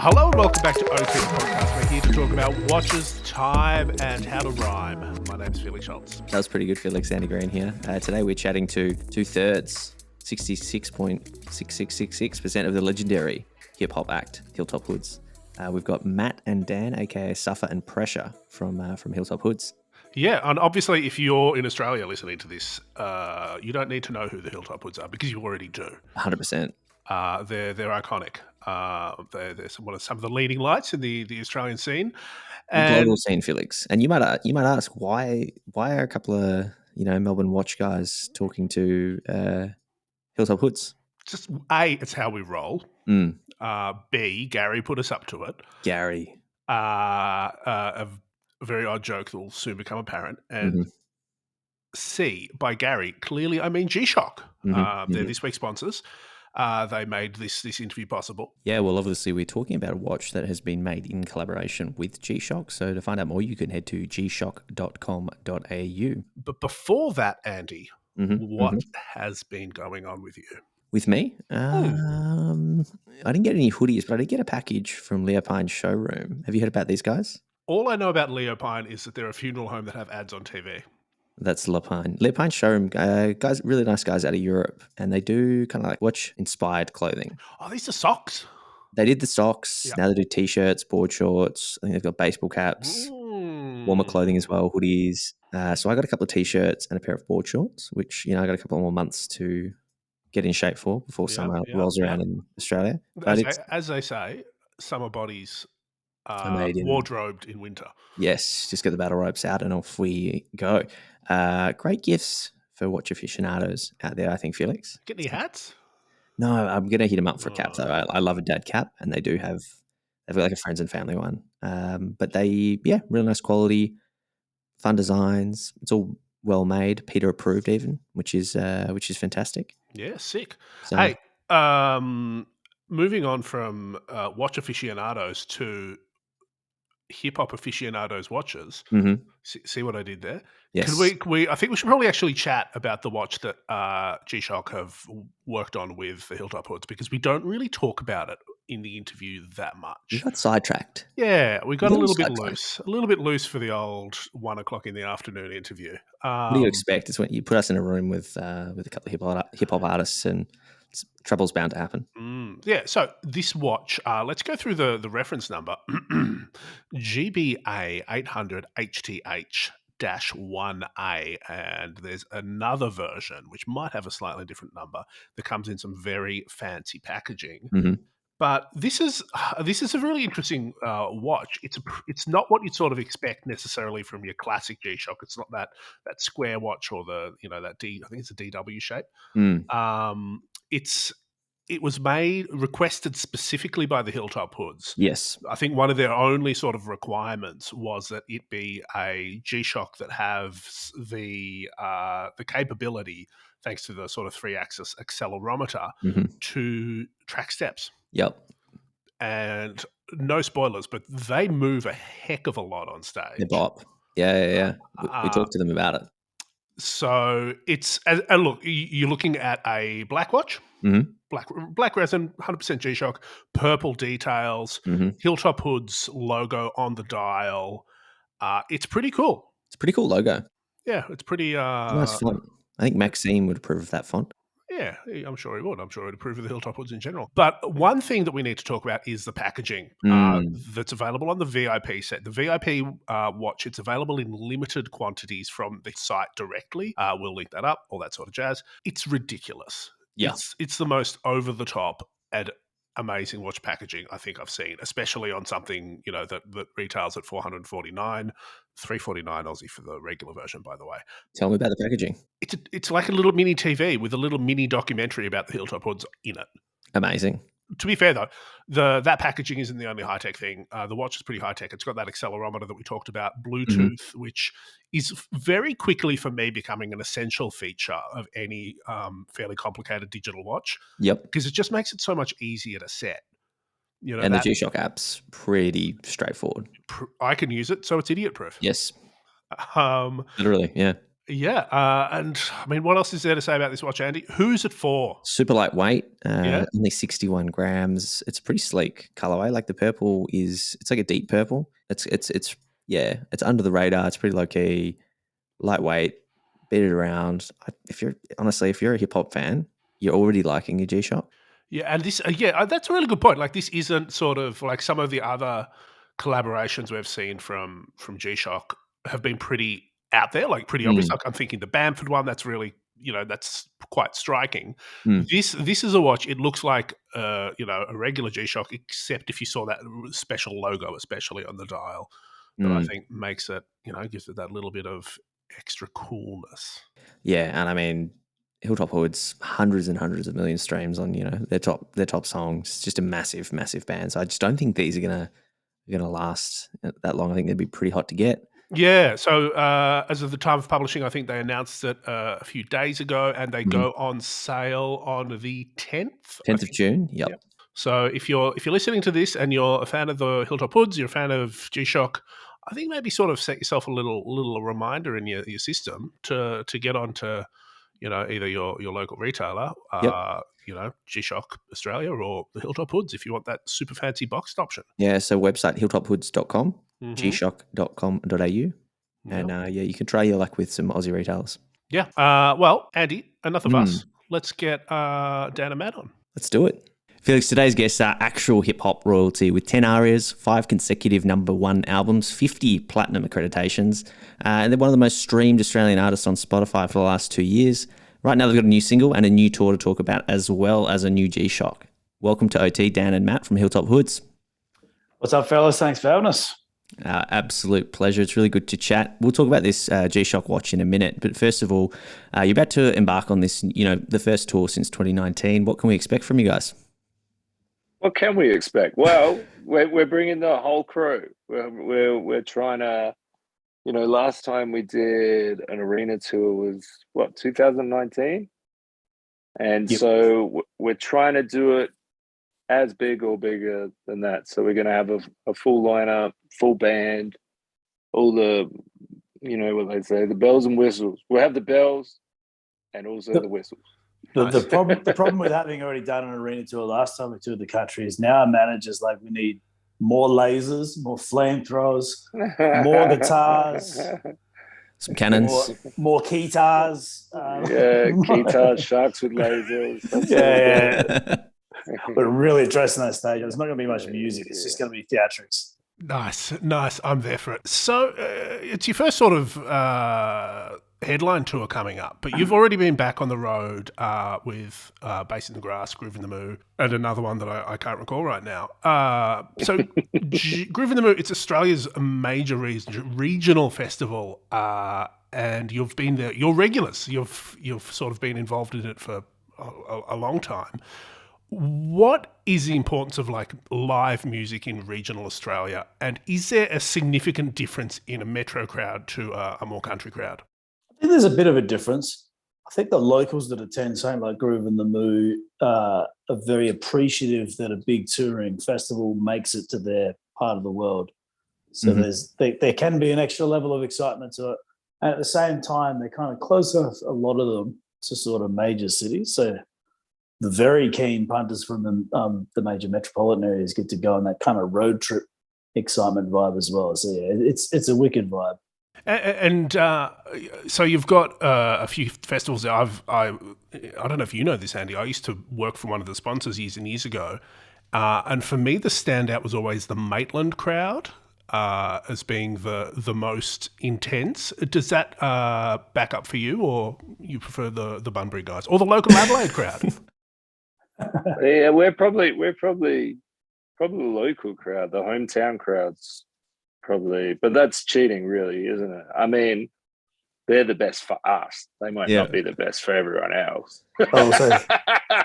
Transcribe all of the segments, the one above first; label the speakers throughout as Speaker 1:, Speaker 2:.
Speaker 1: Hello and welcome back to OT the Podcast. We're here to talk about watches, time, and how to rhyme. My name's Felix Schultz.
Speaker 2: That was pretty good, Felix. Andy Green here. Today we're chatting to 2/3, 66.6666% of the legendary hip-hop act, Hilltop Hoods. We've got Matt and Dan, aka Suffer and Pressure from Hilltop Hoods.
Speaker 1: Yeah, and obviously if you're in Australia listening to this, you don't need to know who the Hilltop Hoods are because you already do.
Speaker 2: 100%.
Speaker 1: They're iconic. They're some of the leading lights in the Australian scene.
Speaker 2: And global scene, Felix. And you might ask why are a couple of Melbourne watch guys talking to Hilltop Hoods?
Speaker 1: Just A, it's how we roll. B, Gary put us up to it.
Speaker 2: Gary.
Speaker 1: A very odd joke that will soon become apparent. And C, by Gary, clearly I mean GShock. They're this week's sponsors. They made this interview possible.
Speaker 2: Yeah, well, obviously we're talking about a watch that has been made in collaboration with GShock. So to find out more, you can head to gshock.com.au.
Speaker 1: But before that, Andy, what has been going on with you?
Speaker 2: With me? I didn't get any hoodies, but I did get a package from Leopine Showroom. Have you heard about these guys?
Speaker 1: All I know about Leopine is that they're a funeral home that have ads on TV.
Speaker 2: That's Leopine. Leopine Showroom, guys, really nice guys out of Europe, and they do kind of like watch-inspired clothing.
Speaker 1: Oh, these are socks?
Speaker 2: They did the socks.
Speaker 1: Yep.
Speaker 2: Now they do T-shirts, board shorts. I think they've got baseball caps, warmer clothing as well, hoodies. So I got a couple of T-shirts and a pair of board shorts, which, I got a couple more months to get in shape for before summer rolls around in Australia. But
Speaker 1: as they say, summer bodies are
Speaker 2: made in
Speaker 1: wardrobed in winter.
Speaker 2: Yes, just get the battle ropes out and off we go. Great gifts for watch aficionados out there, I think, Felix.
Speaker 1: Get any hats?
Speaker 2: No, I'm going to hit them up for a cap, though. I love a dad cap, and they've got like a friends and family one. But really nice quality, fun designs. It's all well made, Peter approved even, which is fantastic.
Speaker 1: Yeah, sick.
Speaker 2: So,
Speaker 1: hey, moving on from watch aficionados to hip hop aficionados watches. See what I did there?
Speaker 2: Yes.
Speaker 1: Can we? I think we should probably actually chat about the watch that GShock have worked on with the Hilltop Hoods because we don't really talk about it in the interview that much.
Speaker 2: We got sidetracked.
Speaker 1: Yeah, we got a little bit loose for the old 1 o'clock in the afternoon interview.
Speaker 2: What do you expect? It's when you put us in a room with a couple of hip hop artists and trouble's bound to happen.
Speaker 1: Yeah, so this watch, let's go through the reference number. GBA 800 HTH-1A, and there's another version, which might have a slightly different number, that comes in some very fancy packaging. But this is a really interesting watch. It's not what you'd sort of expect necessarily from your classic GShock. It's not that square watch or the that D. I think it's a DW shape. It was requested specifically by the Hilltop Hoods.
Speaker 2: Yes.
Speaker 1: I think one of their only sort of requirements was that it be a GShock that has the capability, thanks to the sort of 3-axis accelerometer, to track steps.
Speaker 2: Yep.
Speaker 1: And no spoilers, but they move a heck of a lot on stage.
Speaker 2: They bop. Yeah. We talked to them about it.
Speaker 1: So it's and look, you're looking at a black watch, black resin, 100% GShock, purple details, Hilltop Hoods logo on the dial. It's pretty cool.
Speaker 2: It's a pretty cool logo.
Speaker 1: Yeah, it's pretty
Speaker 2: nice font. I think Maxime would approve of that font.
Speaker 1: Yeah, I'm sure he would. I'm sure he'd approve of the Hilltop Hoods in general. But one thing that we need to talk about is the packaging that's available on the VIP set. The VIP watch, it's available in limited quantities from the site directly. We'll link that up, all that sort of jazz. It's ridiculous.
Speaker 2: Yeah.
Speaker 1: It's the most over-the-top and amazing watch packaging I think I've seen, especially on something that retails at $449, $349 Aussie for the regular version, by the way.
Speaker 2: Tell me about the packaging.
Speaker 1: It's like a little mini TV with a little mini documentary about the Hilltop Hoods in it.
Speaker 2: Amazing.
Speaker 1: To be fair, though, that packaging isn't the only high-tech thing. The watch is pretty high-tech. It's got that accelerometer that we talked about, Bluetooth, which is very quickly, for me, becoming an essential feature of any fairly complicated digital watch.
Speaker 2: Yep.
Speaker 1: Because it just makes it so much easier to set.
Speaker 2: And the GShock app's pretty straightforward.
Speaker 1: I can use it, so it's idiot-proof.
Speaker 2: Yes. Literally, yeah.
Speaker 1: Yeah, and I mean, what else is there to say about this watch, Andy? Who's it for?
Speaker 2: Super lightweight,
Speaker 1: Yeah.
Speaker 2: only 61 grams. It's a pretty sleek colorway. Like the purple it's like a deep purple. It's it's under the radar. It's pretty low key, lightweight, beat it around. If you're a hip hop fan, you're already liking your G-Shock.
Speaker 1: Yeah, and this, that's a really good point. Like, this isn't sort of like some of the other collaborations we've seen from GShock have been pretty out there, like pretty obvious. Like, I'm thinking the Bamford one, that's really, that's quite striking. This is a watch. It looks like, a regular G-Shock, except if you saw that special logo, especially on the dial, that I think makes it, gives it that little bit of extra coolness.
Speaker 2: Yeah, and I mean, Hilltop Hoods, hundreds and hundreds of million streams on their top songs. It's just a massive, massive band. So I just don't think these are gonna last that long. I think they'd be pretty hot to get.
Speaker 1: Yeah. So as of the time of publishing, I think they announced it a few days ago, and they go on sale on the 10th.
Speaker 2: 10th of June. Yep.
Speaker 1: So if you're listening to this and you're a fan of the Hilltop Hoods, you're a fan of G-Shock, I think maybe sort of set yourself a little reminder in your system to get on to, either your local retailer, G-Shock Australia, or the Hilltop Hoods if you want that super fancy boxed option.
Speaker 2: Yeah, so website hilltophoods.com, gshock.com.au, and you can try your luck with some Aussie retailers.
Speaker 1: Yeah. Well, Andy, enough of us. Let's get Dan and Matt on.
Speaker 2: Let's do it. Felix, today's guests are actual hip-hop royalty with 10 ARIAs, 5 consecutive #1 albums, 50 platinum accreditations, and they're one of the most streamed Australian artists on Spotify for the last 2 years. Right now they've got a new single and a new tour to talk about, as well as a new G-Shock. Welcome to OT, Dan and Matt from Hilltop Hoods.
Speaker 3: What's up, fellas? Thanks for having us.
Speaker 2: Absolute pleasure. It's really good to chat. We'll talk about this G-Shock watch in a minute, but first of all, you're about to embark on this, the first tour since 2019. What can we expect from you guys?
Speaker 4: What can we expect? Well, we're bringing the whole crew. We're trying to, last time we did an arena tour was 2019, and so we're trying to do it as big or bigger than that. So we're going to have a full lineup, full band, all the, what they say, the bells and whistles. We'll have the bells and also the whistles.
Speaker 3: The problem with having already done an arena tour last time we toured the country is now our managers we need more lasers, more flamethrowers, more guitars,
Speaker 2: some cannons,
Speaker 3: more guitars.
Speaker 4: Guitars, sharks with lasers.
Speaker 3: Yeah. We're really addressing that stage. It's not going to be much music. It's just going to be theatrics.
Speaker 1: Nice. I'm there for it. So it's your first sort of headline tour coming up, but you've already been back on the road with Bass in the Grass, Groove in the Moo, and another one that I can't recall right now. So Groove in the Moo, it's Australia's major regional festival, and you've been there. You're regulars. You've sort of been involved in it for a long time. What is the importance of live music in regional Australia, and is there a significant difference in a metro crowd to a more country crowd?
Speaker 3: I think there's a bit of a difference. I think the locals that attend something like Groove in the Moo are very appreciative that a big touring festival makes it to their part of the world. So there can be an extra level of excitement to it. And at the same time, they're kind of close off, a lot of them, to sort of major cities. So the very keen punters from the major metropolitan areas get to go on that kind of road trip excitement vibe as well. So yeah, it's a wicked vibe.
Speaker 1: And so you've got a few festivals. I don't know if you know this, Andy. I used to work for one of the sponsors years and years ago, and for me the standout was always the Maitland crowd as being the most intense. Does that back up for you, or you prefer the Bunbury guys or the local Adelaide crowd?
Speaker 4: Yeah, we're probably the local crowd, the hometown crowds, probably. But that's cheating, really, isn't it? I mean, they're the best for us. They might not be the best for everyone else.
Speaker 3: Also,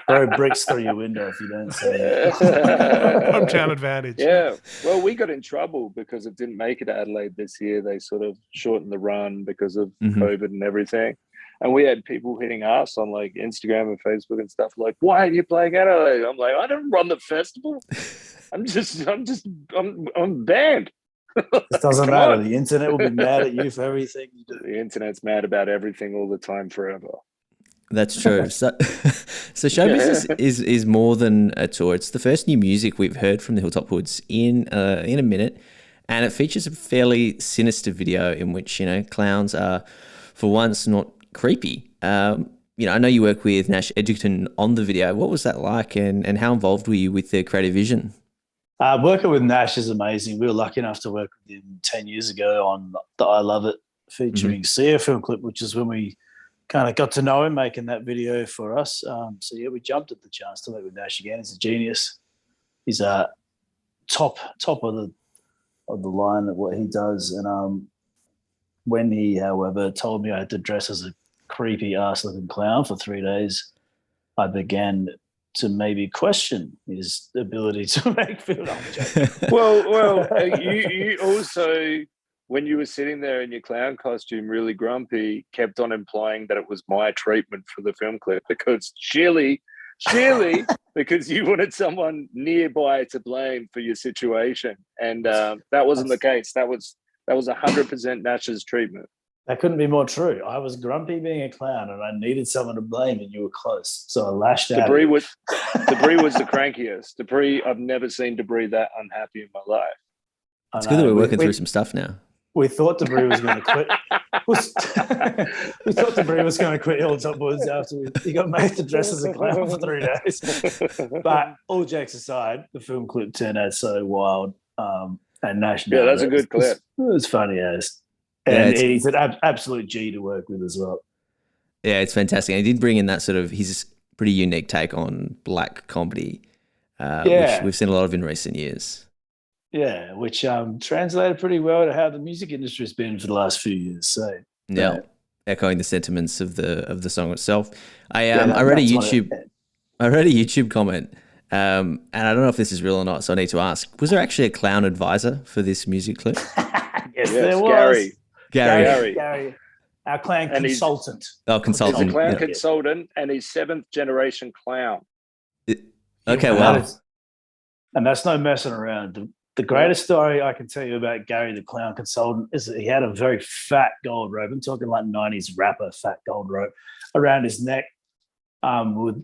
Speaker 3: throw bricks through your window if you don't say it.
Speaker 1: Hometown advantage.
Speaker 4: Yeah. Well, we got in trouble because it didn't make it to Adelaide this year. They sort of shortened the run because of COVID and everything. And we had people hitting us on Instagram and Facebook and stuff why are you playing Adelaide? I'm like, I don't run the festival. I'm banned.
Speaker 3: It doesn't
Speaker 4: Come
Speaker 3: matter.
Speaker 4: on.
Speaker 3: The internet will be mad at you for everything you do.
Speaker 4: The internet's mad about everything all the time forever.
Speaker 2: That's true. So show business is more than a tour. It's the first new music we've heard from the Hilltop Hoods in a minute, and it features a fairly sinister video in which clowns are, for once, not creepy. I know you work with Nash Edgerton on the video. What was that like, and how involved were you with the creative vision?
Speaker 3: Working with Nash is amazing. We were lucky enough to work with him 10 years ago on the I Love It featuring Sia film clip, which is when we kind of got to know him making that video for us. We jumped at the chance to work with Nash again. He's a genius. He's a top of the line at what he does. And when he, however, told me I had to dress as a creepy ass looking clown for 3 days, I began to maybe question his ability to make film.
Speaker 4: Well, you also, when you were sitting there in your clown costume, really grumpy, kept on implying that it was my treatment for the film clip because surely, because you wanted someone nearby to blame for your situation, and that wasn't the case. That was 100% Nash's treatment.
Speaker 3: That couldn't be more true. I was grumpy being a clown, and I needed someone to blame, and you were close. So I lashed out.
Speaker 4: Debris was the crankiest. I've never seen Debris that unhappy in my life.
Speaker 2: It's good that we're working through some stuff now.
Speaker 3: We thought Debris was going to quit. We thought Debris was going to quit Hilltop Hoods after he got made to dress as a clown for 3 days. But all jokes aside, the film clip turned out so wild. And Nash,
Speaker 4: that's a good clip.
Speaker 3: It was funny as. And he's an absolute G to work with as well.
Speaker 2: Yeah, it's fantastic. And he did bring in that sort of his pretty unique take on black comedy, which we've seen a lot of in recent years.
Speaker 3: Yeah, which translated pretty well to how the music industry has been for the last few years. So
Speaker 2: echoing the sentiments of the song itself. I read a YouTube comment, and I don't know if this is real or not, so I need to ask: was there actually a clown advisor for this music clip?
Speaker 3: Yes, there was.
Speaker 2: Gary,
Speaker 3: our clown consultant.
Speaker 2: Consultant.
Speaker 4: He's a clown consultant, and he's 7th generation clown.
Speaker 2: Okay, wow.
Speaker 3: And that's no messing around. The greatest story I can tell you about Gary, the clown consultant, is that he had a very fat gold rope. I'm talking like 90s rapper fat gold rope around his neck, with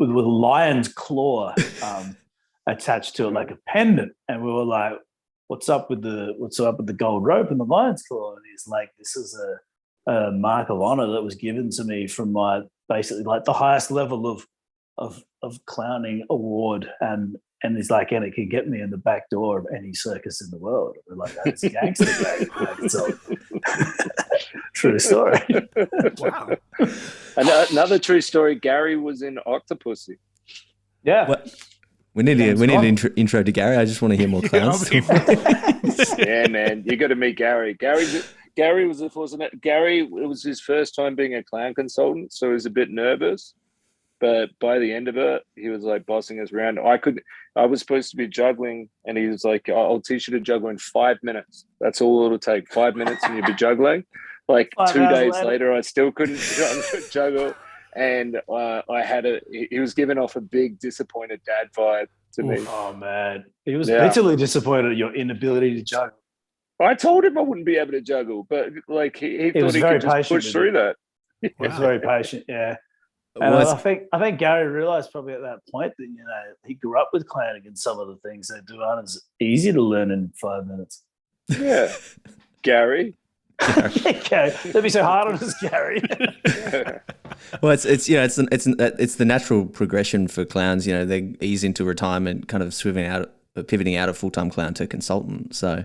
Speaker 3: a lion's claw attached to it like a pendant. And we were like, what's up with the gold rope and the lion's claw? And he's like, this is a mark of honor that was given to me from my basically like the highest level of clowning award, and he's like, and it can get me in the back door of any circus in the world. We're like, that's gangster, Gary. So, true story.
Speaker 1: Wow.
Speaker 4: Another true story. Gary was in Octopussy.
Speaker 3: Yeah.
Speaker 2: What? We need an intro to Gary. I just want to hear more clowns.
Speaker 4: Yeah, man, you got to meet Gary. Gary was a fortunate. Gary, it was his first time being a clown consultant, so he was a bit nervous. But by the end of it, he was like bossing us around. I was supposed to be juggling, and he was like, "I'll teach you to juggle in 5 minutes. That's all it'll take. 5 minutes, and you'll be juggling." Like 2 days later, I still couldn't juggle. And he was giving off a big disappointed dad vibe to me.
Speaker 3: Oh man, he was bitterly disappointed at your inability to juggle.
Speaker 4: I told him I wouldn't be able to juggle, but like he thought he could just push through that.
Speaker 3: He was very patient, yeah. And I think Gary realized probably at that point that he grew up with clowning, and some of the things they do aren't as easy to learn in 5 minutes.
Speaker 4: Yeah, Gary.
Speaker 3: Okay, don't be so hard on us, Gary.
Speaker 2: Well, it's the natural progression for clowns. They ease into retirement, kind of pivoting out of full-time clown to consultant. So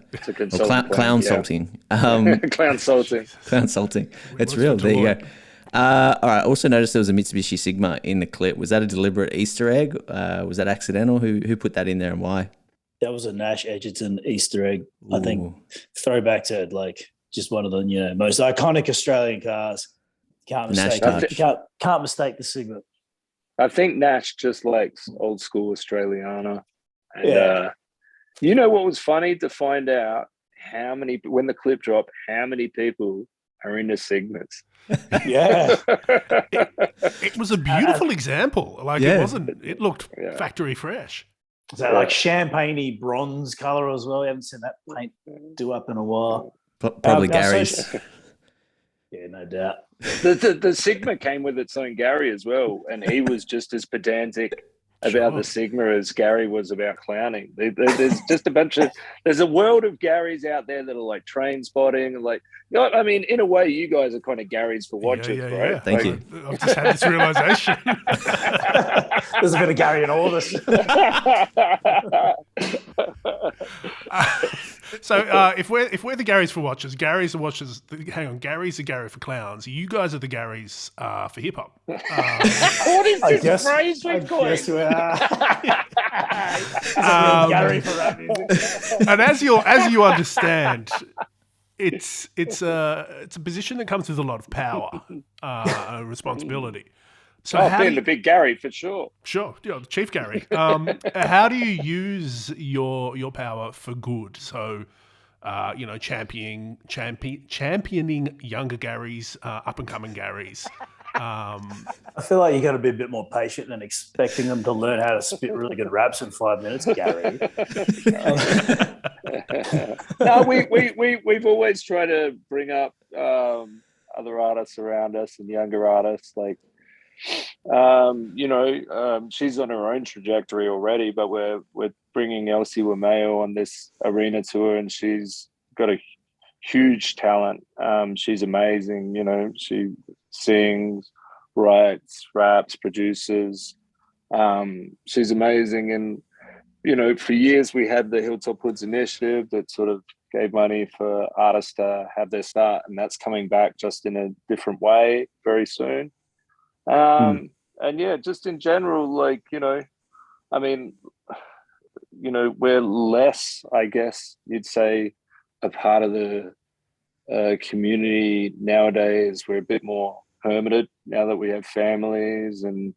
Speaker 2: clown salting.
Speaker 4: Clown salting.
Speaker 2: Clown salting. It's real. There you go. All right. I also noticed there was a Mitsubishi Sigma in the clip. Was that a deliberate Easter egg? Was that accidental? Who put that in there and why?
Speaker 3: That was a Nash Edgerton Easter egg. Ooh. I think throwback to like just one of the most iconic Australian cars. Can't mistake the Sigma.
Speaker 4: I think Nash just likes old school Australiana. And, what was funny to find out when the clip dropped, how many people are into Sigmas.
Speaker 3: Yeah.
Speaker 1: It was a beautiful example. Like it looked factory fresh.
Speaker 3: Is that like champagne-y bronze color as well? We haven't seen that paint do up in a while.
Speaker 2: Probably Gary's.
Speaker 3: Yeah, no doubt.
Speaker 4: The Sigma came with its own Gary as well, and he was just as pedantic about the Sigma as Gary was about clowning. There's just there's a world of Garys out there that are like train spotting and like, I mean, in a way, you guys are kind of Garys for watchers, right?
Speaker 1: Yeah.
Speaker 2: Thank you.
Speaker 1: I've just had this realization.
Speaker 3: There's a bit of Gary in all this.
Speaker 1: So if we're the Garys for watchers, Gary's the watchers. Hang on, Gary's the Gary for clowns. You guys are the Garys for hip hop.
Speaker 4: What is this phrase we've got?
Speaker 3: Gary for rap music.
Speaker 1: And as you understand, it's a position that comes with a lot of power, responsibility. So
Speaker 4: being the big Gary for sure.
Speaker 1: Sure, Chief Gary. How do you use your power for good? So, championing younger Garys, up and coming Garys.
Speaker 3: I feel like you got to be a bit more patient than expecting them to learn how to spit really good raps in 5 minutes, Gary.
Speaker 4: No, we've always tried to bring up other artists around us and younger artists. Like, she's on her own trajectory already, but we're bringing Elsy Wameyo on this arena tour, and she's got a huge talent. She's amazing. She sings, writes, raps, produces. She's amazing. And, for years we had the Hilltop Hoods initiative that sort of gave money for artists to have their start, and that's coming back just in a different way very soon. And yeah, just in general, like, we're less, I guess you'd say, a part of the community nowadays. We're a bit more hermited now that we have families and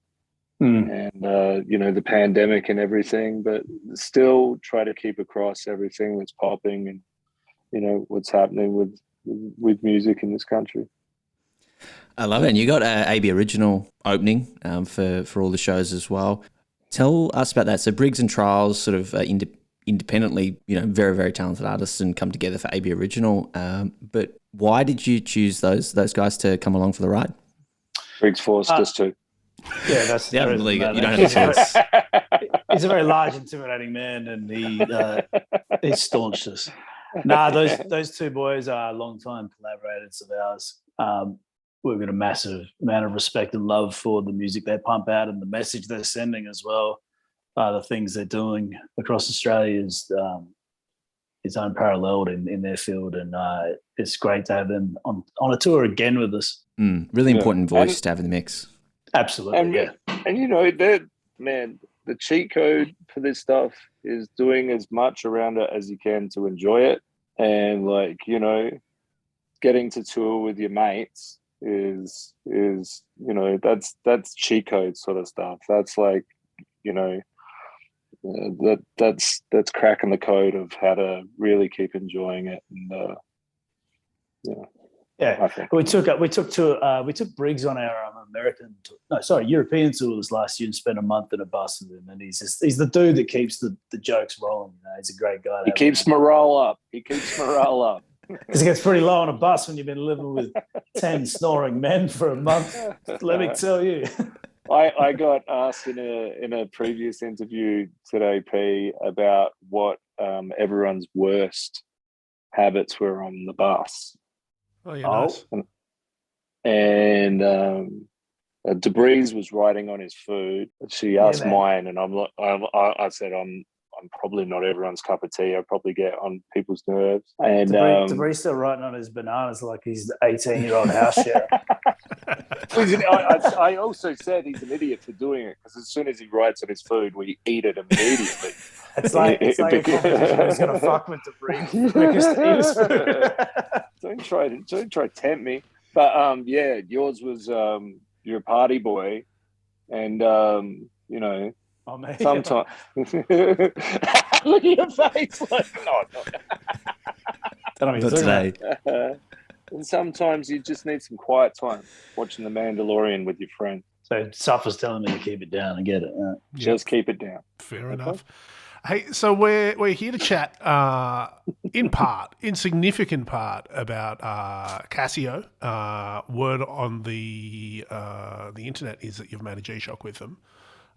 Speaker 4: the pandemic and everything, but still try to keep across everything that's popping and, what's happening with music in this country.
Speaker 2: I love it. And you got AB Original opening for all the shows as well. Tell us about that. So Briggs and Trials sort of independently, very, very talented artists and come together for AB Original. But why did you choose those guys to come along for the ride?
Speaker 4: Briggs forced us to.
Speaker 3: Yeah, that's
Speaker 2: the reason. You don't have a choice.
Speaker 3: He's a very large, intimidating man, and he staunched us. Those two boys are long-time collaborators of ours. We've got a massive amount of respect and love for the music they pump out and the message they're sending as well. The things they're doing across Australia is unparalleled in their field, and it's great to have them on a tour again with us.
Speaker 2: Really important voice to have in the mix.
Speaker 3: Absolutely,
Speaker 4: and the cheat code for this stuff is doing as much around it as you can to enjoy it, and getting to tour with your mates is that's cheat code sort of stuff. That's like that's cracking the code of how to really keep enjoying it. And we took Briggs on our European tour this last year and spent a month in a bus with him, and he's the dude that keeps the jokes rolling. He's a great guy. He keeps morale up.
Speaker 3: Because it gets pretty low on a bus when you've been living with 10 snoring men for a month. Let me tell you.
Speaker 4: I got asked in a previous interview today, P, about what everyone's worst habits were on the bus.
Speaker 1: Oh, yeah, nice.
Speaker 4: And Debris was writing on his food. She asked mine, and I said I'm probably not everyone's cup of tea. I probably get on people's nerves. And
Speaker 3: Debris still writing on his bananas like he's the 18-year-old house share.
Speaker 4: I also said he's an idiot for doing it, because as soon as he writes on his food, we eat it immediately.
Speaker 3: It's like a competition who's going to fuck with Debris quickest to eat his food.
Speaker 4: Don't try to tempt me. But yours was you're a party boy, and
Speaker 3: Oh, man.
Speaker 4: sometimes look at your face. Like, no.
Speaker 2: Not today.
Speaker 4: And sometimes you just need some quiet time watching The Mandalorian with your friend.
Speaker 3: So Suffer's telling me to keep it down. I get it.
Speaker 4: Just keep it down.
Speaker 1: Fair enough. Hey, so we're here to chat, in significant part, about Casio. Word on the internet is that you've made a GShock with them.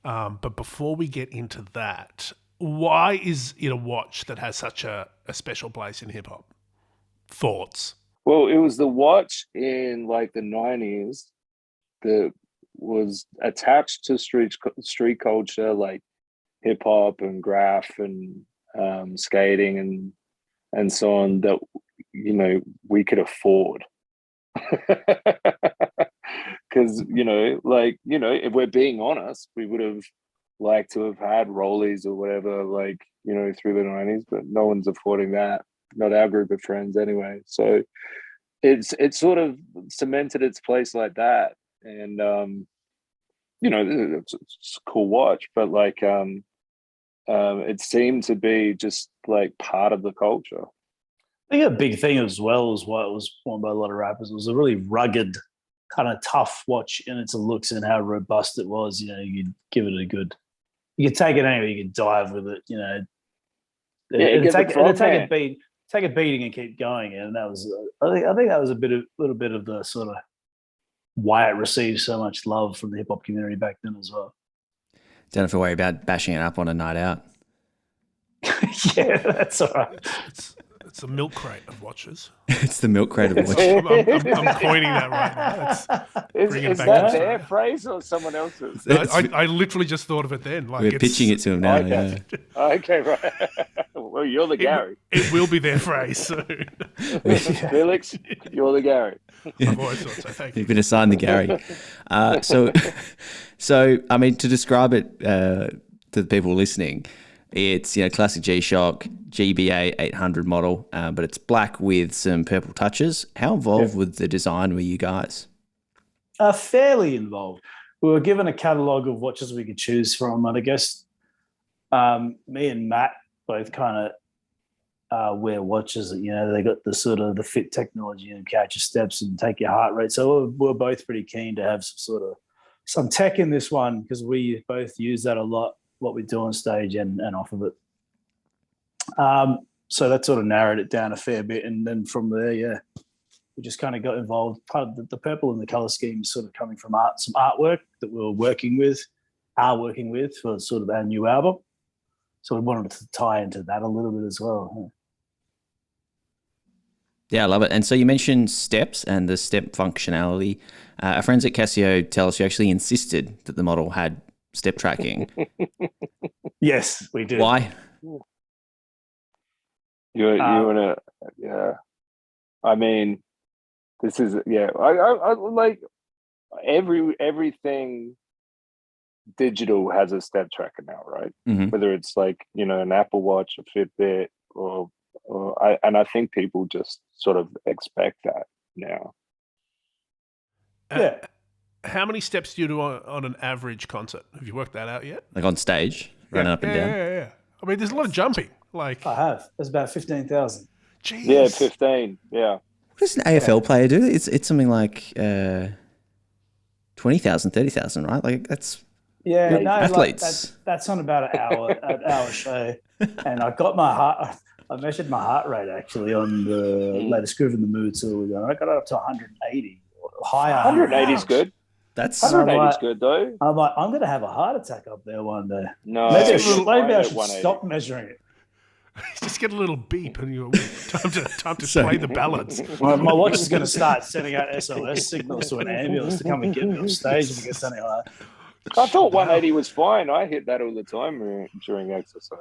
Speaker 1: But before we get into that, why is it a watch that has such a special place in hip hop? Thoughts?
Speaker 4: Well, it was the watch in like the 90s that was attached to street culture, like hip hop and graph and skating and so on, that we could afford. Because if we're being honest, we would have liked to have had rollies or whatever, through the 90s, but no one's affording that. Not our group of friends anyway. So it's sort of cemented its place like that. And it's a cool watch, but it seemed to be just like part of the culture.
Speaker 3: I think a big thing as well is why it was worn by a lot of rappers. It was a really rugged, kind of tough watch in its looks and how robust it was. You could give it you could take it anywhere, you could dive with it. It'd take a beating and keep going. And that was, I think that was a little bit of the sort of why it received so much love from the hip hop community back then as well.
Speaker 2: Don't have to worry about bashing it up on a night out.
Speaker 3: Yeah, that's all right.
Speaker 1: It's a milk crate of watches.
Speaker 2: It's the milk crate of watches.
Speaker 1: I'm coining that right now.
Speaker 4: Is that their phrase or someone else's?
Speaker 1: No, I literally just thought of it then.
Speaker 2: We're pitching it to him now.
Speaker 4: Okay, okay, right. Well, you're the Gary.
Speaker 1: It will be their phrase soon.
Speaker 4: Felix, you're the Gary.
Speaker 1: I've always thought so. Thank you.
Speaker 2: You've been assigned the Gary. So I mean, to describe it to the people listening, it's classic GShock GBA 800 model, but it's black with some purple touches. How involved with the design were you guys?
Speaker 3: Fairly involved. We were given a catalogue of watches we could choose from, and I guess me and Matt both kind of wear watches that they got the sort of the fit technology and catch your steps and take your heart rate. So we're both pretty keen to have some tech in this one because we both use that a lot, what we do on stage and off of it. So that sort of narrowed it down a fair bit. And then from there, we just kind of got involved. Part of the purple and the color scheme is sort of coming from some artwork that we are working with for sort of our new album. So we wanted to tie into that a little bit as well.
Speaker 2: Yeah, I love it. And so you mentioned steps and the step functionality. Our friends at Casio tell us you actually insisted that the model had step tracking.
Speaker 3: Yes, we did.
Speaker 2: Why?
Speaker 4: You wanna? Yeah. I mean, this is I like everything digital has a step tracker now, right?
Speaker 2: Mm-hmm.
Speaker 4: Whether it's an Apple Watch, a Fitbit, or I think people just sort of expect that now.
Speaker 3: Yeah.
Speaker 1: How many steps do you do on an average concert? Have you worked that out yet?
Speaker 2: Like on stage, running up and down?
Speaker 1: Yeah. I mean, there's a lot of jumping. I
Speaker 3: have. There's about 15,000.
Speaker 1: Jeez.
Speaker 4: Yeah, 15. Yeah.
Speaker 2: What does an AFL player do? It's something like 20,000, 30,000, right? Like that's athletes.
Speaker 3: That's on about an hour show, and I measured my heart rate actually on the latest Groove in the Mood tour. I got it up to 180 or higher.
Speaker 4: 180 is good.
Speaker 2: That's
Speaker 4: 180 is good though.
Speaker 3: I'm like, I'm going to have a heart attack up there one day.
Speaker 4: No,
Speaker 3: maybe I should stop measuring it.
Speaker 1: Just get a little beep and time to play the ballads.
Speaker 3: My watch is going to start sending out SOS signals to an ambulance to come and get me off stage if it gets any higher.
Speaker 4: I thought 180 was fine. I hit that all the time during exercise.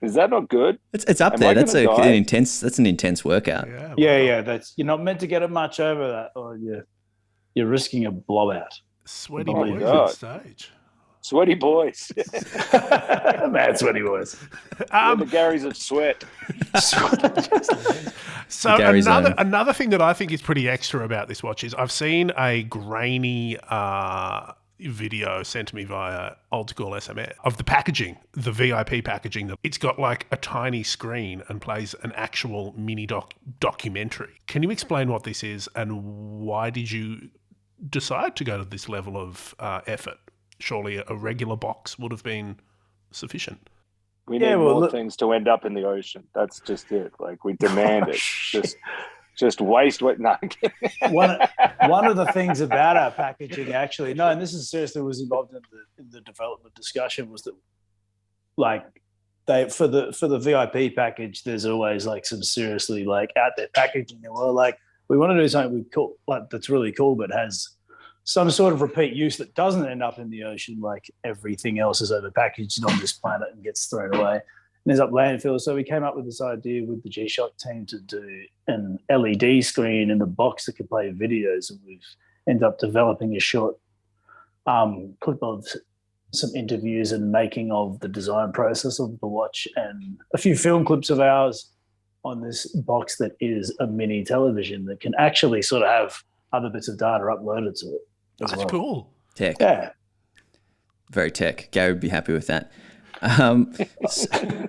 Speaker 4: Is that not good?
Speaker 2: It's up there. That's an intense workout.
Speaker 3: Yeah. You're not meant to get it much over that, or you're risking a blowout.
Speaker 1: Sweaty boys on stage.
Speaker 4: Sweaty boys.
Speaker 3: Mad sweaty boys.
Speaker 4: The Garys of sweat.
Speaker 1: So another thing that I think is pretty extra about this watch is I've seen a grainy video sent to me via old school SMS of the packaging, the VIP packaging. It's got like a tiny screen and plays an actual mini documentary. Can you explain what this is and why did you decide to go to this level of effort? Surely a regular box would have been sufficient.
Speaker 4: We need more things to end up in the ocean. That's just it. Like, we demand it. Just waste what. No,
Speaker 3: one of the things about our packaging, actually, no, and this is seriously was involved in the development discussion, was that, like, they for the VIP package, there's always like some seriously like out there packaging, and we're like, we want to do something that's really cool, but has some sort of repeat use that doesn't end up in the ocean like everything else is overpackaged on this planet and gets thrown away and ends up landfill. So we came up with this idea with the GShock team to do an LED screen in the box that could play videos, and we've ended up developing a short clip of some interviews and making of the design process of the watch, and a few film clips of ours on this box that is a mini television that can actually sort of have other bits of data uploaded to it.
Speaker 1: That's cool.
Speaker 2: Tech.
Speaker 3: Yeah.
Speaker 2: Very tech. Gary would be happy with that.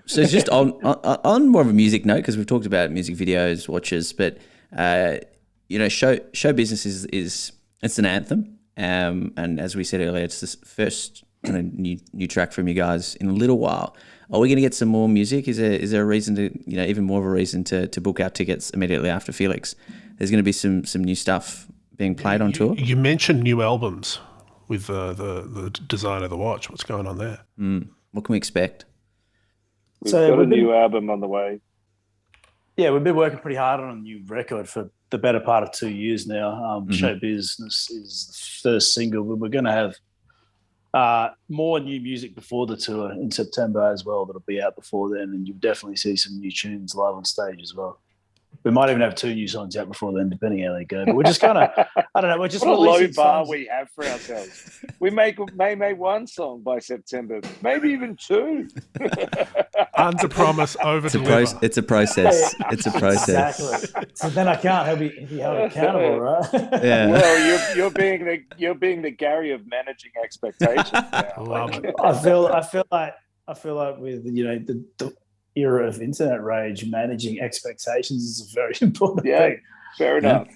Speaker 2: So just on more of a music note, because we've talked about music videos, watches, but show business is it's an anthem. And as we said earlier, it's the first kind of new track from you guys in a little while. Are we going to get some more music? Is there a reason to, even more of a reason to book our tickets immediately after Felix? There's going to be some new stuff being played on tour.
Speaker 1: You mentioned new albums with the design of the watch. What's going on there?
Speaker 2: What can we expect?
Speaker 4: We've got a new album on the way.
Speaker 3: Yeah, we've been working pretty hard on a new record for the better part of 2 years now. Show Business is the first single, but we're going to have more new music before the tour in September as well that'll be out before then, and you'll definitely see some new tunes live on stage as well. We might even have 2 new songs out before then, depending how they go. But we're just kind of, I don't know, we're just
Speaker 4: what a low bar
Speaker 3: songs.
Speaker 4: We have for ourselves. We may make 1 song by September, maybe even 2.
Speaker 1: Under promise, over deliver.
Speaker 2: It's a process. It's a process.
Speaker 3: Exactly. So then I can't be held accountable, right?
Speaker 2: Yeah.
Speaker 4: Well, you're being the Gary of managing expectations now.
Speaker 1: Love it.
Speaker 3: I feel like with the era of internet rage, managing expectations is a very important thing.
Speaker 4: Fair enough.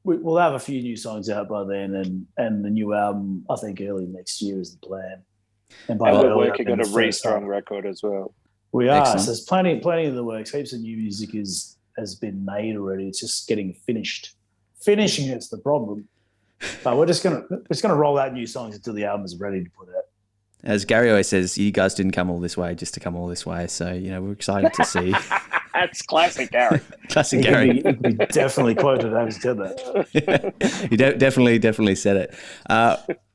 Speaker 3: We'll have a few new songs out by then, and the new album, I think, early next year is the plan. And
Speaker 4: we're working on a re-strung record as well.
Speaker 3: We are.
Speaker 2: Excellent.
Speaker 3: So there's plenty in the works. Heaps of new music has been made already. It's just getting finished. Finishing it's the problem. But we're just gonna roll out new songs until the album is ready to put out.
Speaker 2: As Gary always says, you guys didn't come all this way just to come all this way. So, we're excited to see.
Speaker 4: That's classic Gary.
Speaker 2: Classic Gary.
Speaker 3: He could be definitely quoted having said that.
Speaker 2: You definitely said it.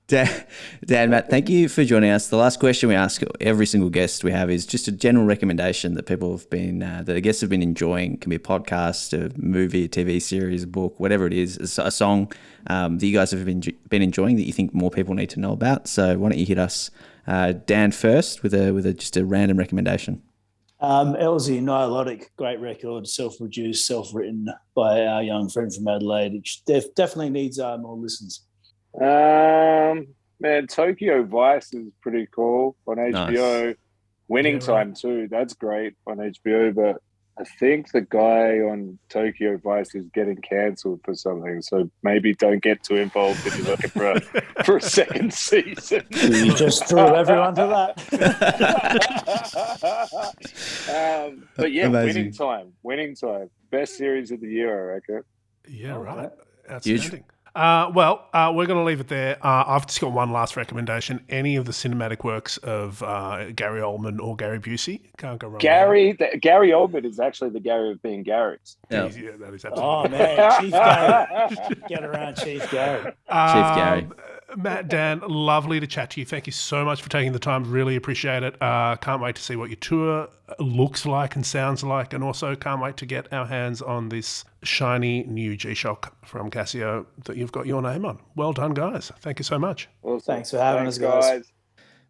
Speaker 2: Dan, Matt, thank you for joining us. The last question we ask every single guest we have is just a general recommendation that people have been, that the guests have been enjoying. It can be a podcast, a movie, a TV series, a book, whatever it is, a song that you guys have been enjoying that you think more people need to know about. So why don't you hit us, Dan, first with just a random recommendation.
Speaker 3: Elsy, Nilotic, great record, self-produced, self-written by our young friend from Adelaide. It definitely needs more listens.
Speaker 4: Man, Tokyo Vice is pretty cool on HBO.
Speaker 2: Nice.
Speaker 4: Winning Time too, that's great on HBO. But I think the guy on Tokyo Vice is getting cancelled for something, so maybe don't get too involved if you're looking for a second season.
Speaker 3: You just threw everyone to
Speaker 4: that. But yeah,
Speaker 2: Amazing.
Speaker 4: Winning Time, best series of the year, I reckon.
Speaker 1: Yeah, right.
Speaker 2: Huge.
Speaker 1: Outstanding. We're going to leave it there. I've just got one last recommendation. Any of the cinematic works of Gary Oldman or Gary Busey. Can't go wrong.
Speaker 4: Gary Oldman is actually the Gary of being Gary's.
Speaker 1: Yeah, that is absolutely.
Speaker 3: Oh, man, Chief Gary. Get around Chief Gary.
Speaker 2: Chief Gary.
Speaker 1: Matt, Dan, lovely to chat to you. Thank you so much for taking the time. Really appreciate it. Can't wait to see what your tour looks like and sounds like, and also can't wait to get our hands on this shiny new GShock from Casio that you've got your name on. Well done, guys. Thank you so much.
Speaker 4: Awesome.
Speaker 3: Thanks for having us, guys.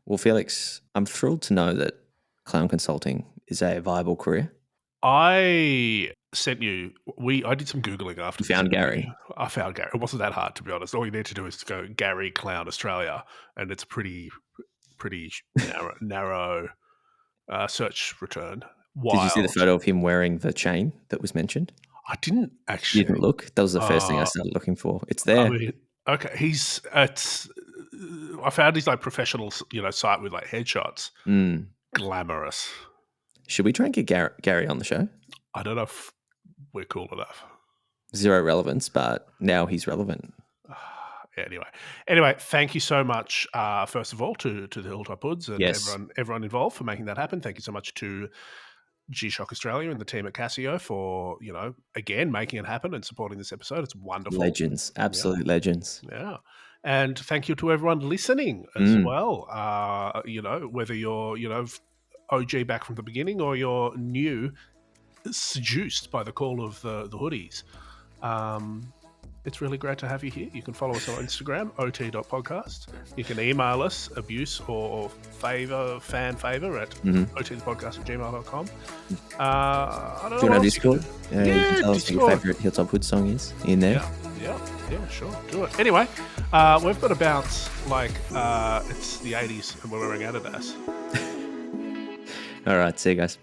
Speaker 2: Well, Felix, I'm thrilled to know that clown consulting is a viable career.
Speaker 1: I sent you. I did some Googling after.
Speaker 2: You found Gary.
Speaker 1: I found Gary. It wasn't that hard, to be honest. All you need to do is to go Gary Clown Australia, and it's pretty narrow search return. Wild.
Speaker 2: Did you see the photo of him wearing the chain that was mentioned?
Speaker 1: I didn't actually.
Speaker 2: You didn't look. That was the first thing I started looking for. It's there.
Speaker 1: I mean, okay, I found his like professional, site with like headshots. Glamorous.
Speaker 2: Should we try and get Gary on the show?
Speaker 1: I don't know if we're cool enough.
Speaker 2: Zero relevance, but now he's relevant.
Speaker 1: Anyway, thank you so much, first of all, to the Hilltop Hoods and
Speaker 2: Yes.
Speaker 1: everyone involved for making that happen. Thank you so much to GShock Australia and the team at Casio for, again, making it happen and supporting this episode. It's wonderful.
Speaker 2: Legends. Absolute legends.
Speaker 1: Yeah. And thank you to everyone listening as well. Whether you're, OG back from the beginning or you're new, seduced by the call of the hoodies. It's really great to have you here. You can follow us on Instagram, ot.podcast. You can email us abuse or fan favor at otthepodcast@gmail.com. I don't know.
Speaker 2: Do you want to Discord? You can tell us what your favourite Hilltop Hood song is in there.
Speaker 1: Yeah, sure. Do it. Anyway, we've got to bounce like it's the 80s and we're wearing Adidas.
Speaker 2: All right. See you guys.